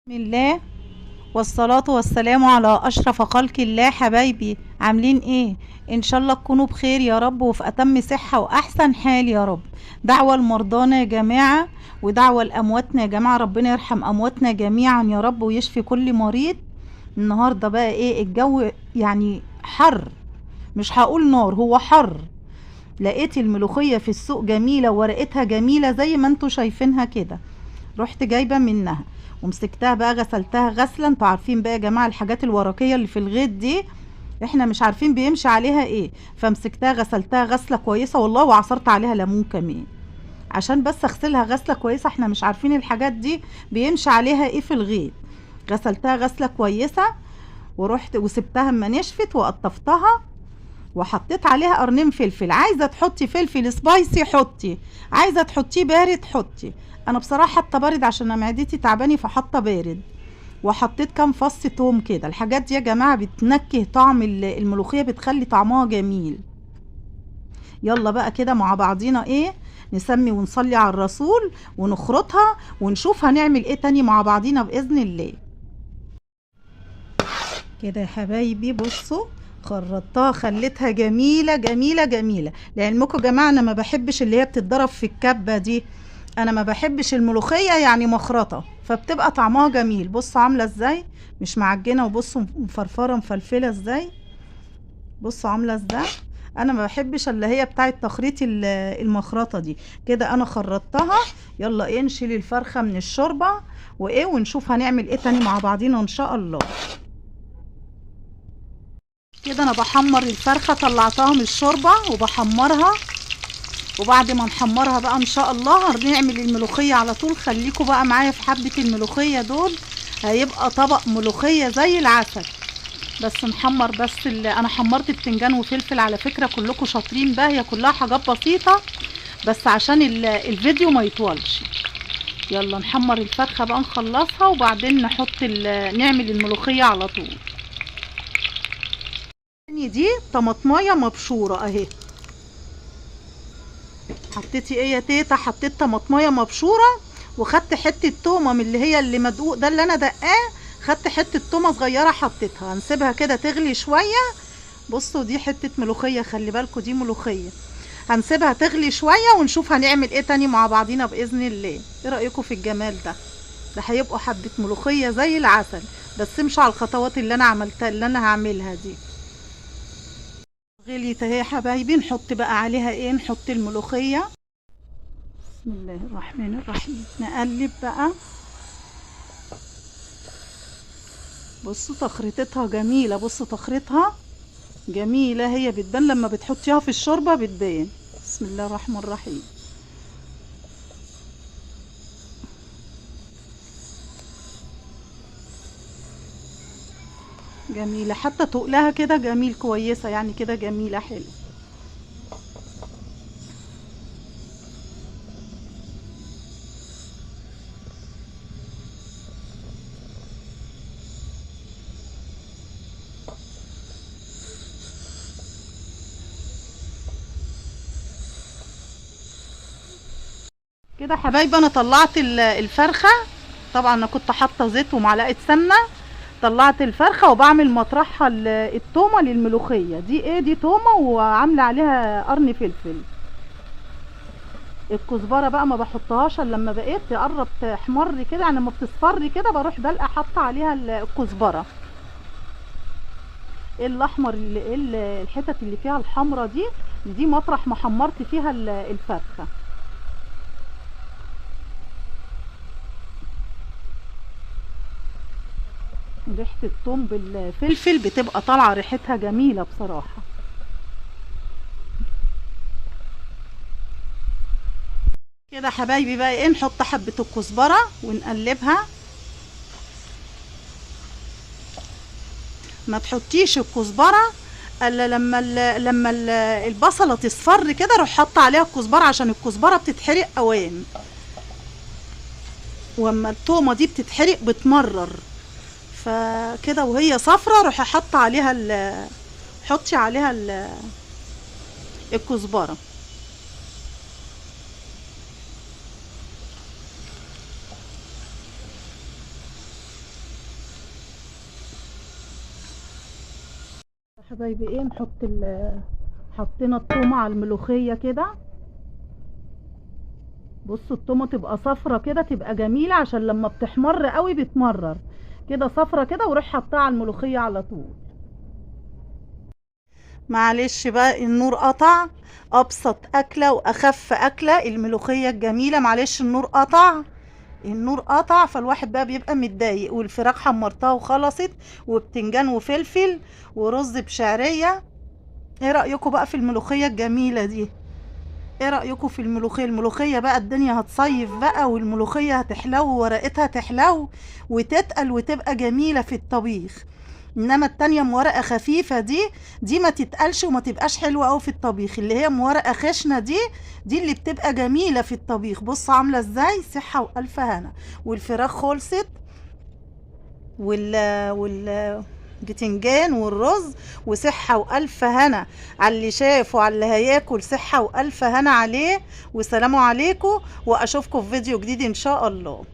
بسم الله والصلاة والسلام على أشرف خلق الله. حبايبي عاملين ايه؟ ان شاء الله تكونوا بخير يا رب وفي أتم صحة وأحسن حال يا رب. دعوة لمرضانا يا جماعة ودعوة لأمواتنا يا جماعة، ربنا يرحم أمواتنا جميعا يا رب ويشفي كل مريض. النهاردة بقى ايه الجو؟ يعني حر، مش هقول نار، هو حر. لقيت الملوخية في السوق جميلة وورقتها جميلة زي ما انتوا شايفينها كده، رحت جايبه منها ومسكتها بقى غسلتها غسله. انتوا عارفين بقى يا جماعه الحاجات الورقيه اللي في الغيط دي احنا مش عارفين بيمشي عليها ايه، فمسكتها غسلتها غسله كويسه والله، وعصرت عليها ليمون كمان عشان بس اغسلها غسله كويسه. احنا مش عارفين الحاجات دي بيمشي عليها ايه في الغيط. غسلتها غسله كويسه ورحت وسبتها اما نشفت وقطفتها وحطيت عليها قرنين فلفل. عايزه تحطي فلفل سبايسي حطي، عايزه تحطيه بارد حطي. انا بصراحه حاطه بارد عشان انا معدتي تعباني فحاطه بارد. وحطيت كام فص توم كده. الحاجات دي يا جماعه بتنكه طعم الملوخيه، بتخلي طعمها جميل. يلا بقى كده مع بعضينا ايه، نسمي ونصلي على الرسول ونخرطها ونشوف هنعمل ايه تاني مع بعضينا باذن الله. كده يا حبايبي بصوا، خرطتها خليتها جميله جميله جميله. لعلمكم يا جماعه انا ما بحبش اللي هي بتتضرب في الكبه دي، انا ما بحبش الملوخيه يعني مخرطه، فبتبقى طعمها جميل. بصوا عامله ازاي، مش معجنه، وبصوا مفرفره مفلفله ازاي، بصوا عامله ازاي. انا ما بحبش اللي هي بتاعه تخريط المخرطه دي. كده انا خرطتها. يلا ايه نشيل الفرخه من الشوربه وايه ونشوف هنعمل ايه تاني مع بعضينا ان شاء الله. كده انا بحمر الفرخه، طلعتها من الشوربه وبحمرها. وبعد ما نحمرها بقى ان شاء الله هنعمل الملوخيه على طول. خليكم بقى معايا في حبه الملوخيه دول، هيبقى طبق ملوخيه زي العسل. بس نحمر بس انا حمرت بتنجان وفلفل على فكره، كلكم شاطرين بقى، هي كلها حاجات بسيطه بس عشان الفيديو ما يطولش. يلا نحمر الفرخه بقى نخلصها وبعدين نحط نعمل الملوخيه على طول. دي طماطمايه مبشوره اهي. حطيتي ايه يا تيتا؟ حطيت طماطمايه مبشوره وخدت حته تومه من اللي هي اللي مدقوق ده اللي انا دقاه، خدت حته تومه صغيره حطيتها. هنسيبها كده تغلي شويه. بصوا دي حته ملوخيه، خلي بالكوا دي ملوخيه. هنسيبها تغلي شويه ونشوف هنعمل ايه تاني مع بعضينا باذن الله. ايه رايكم في الجمال ده؟ ده هيبقوا حبه ملوخيه زي العسل. بس امشوا على الخطوات اللي انا عملتها اللي انا هعملها دي. غليت اهي يا حبايبي، نحط بقى عليها ايه، نحط الملوخيه. بسم الله الرحمن الرحيم. نقلب بقى. بصوا تخريطتها جميله، بصوا تخريطها جميله، هي بتبان لما بتحطيها في الشوربه بتبان. بسم الله الرحمن الرحيم. جميله حتى تقلها كده جميل، كويسه يعني كده جميله حلو. كده حبايبي انا طلعت الفرخه. طبعا انا كنت حاطه زيت ومعلقه سمنه. طلعت الفرخه وبعمل مطرحها التومه للملوخيه دي. ايه دي؟ تومه وعامله عليها قرن فلفل. الكزبره بقى ما بحطهاش الا لما بقيت تقرب تحمر كده، يعني لما بتصفر كده بروح دلقه حاطه عليها الكزبره. الاحمر الحتت اللي فيها الحمرة دي مطرح ما حمرت فيها الفرخه. ريحه الثوم بالفلفل بتبقى طالعه ريحتها جميله بصراحه. كده حبايبي بقى ايه، نحط حبه الكزبره ونقلبها. ما تحطيش الكزبره الا لما البصله تصفر كده، روح حاطه عليها الكزبره عشان الكزبره بتتحرق اوام، واما التومه دي بتتحرق بتمرر. فكده وهي صفرة روحي حاطه عليها حطي عليها الكزبره. حبايبي ايه، حطينا التومه على الملوخيه كده. بصوا التومه تبقى صفرة كده تبقى جميله، عشان لما بتحمر قوي بتمرر كده صفرة كده، وروح حطها على الملوخيه على طول. معلش بقى النور قطع. ابسط اكله واخف اكله الملوخيه الجميله، معلش النور قطع. النور قطع فالواحد بقى بيبقى متضايق. والفراخ حمرتها وخلصت، وبتنجان وفلفل ورز بشعريه. ايه رايكم بقى في الملوخيه الجميله دي؟ ايه رأيكم في الملوخية بقى الدنيا هتصيف بقى، والملوخية هتحلو وورقتها تحلو وتتقل وتبقى جميلة في الطبيخ. انما التانية مورقة خفيفة دي ما تتقلش وما تبقاش حلوة اوي في الطبيخ. اللي هي مورقة خشنة دي اللي بتبقى جميلة في الطبيخ. بص عاملة ازاي، صحة والف هنا. والفراخ خلصت، وال وال بتنجان والرز، وصحة وألف هنا على اللي شاف وعلى اللي هياكل. صحة وألف هنا عليه. وسلام عليكم، وأشوفكم في فيديو جديد إن شاء الله.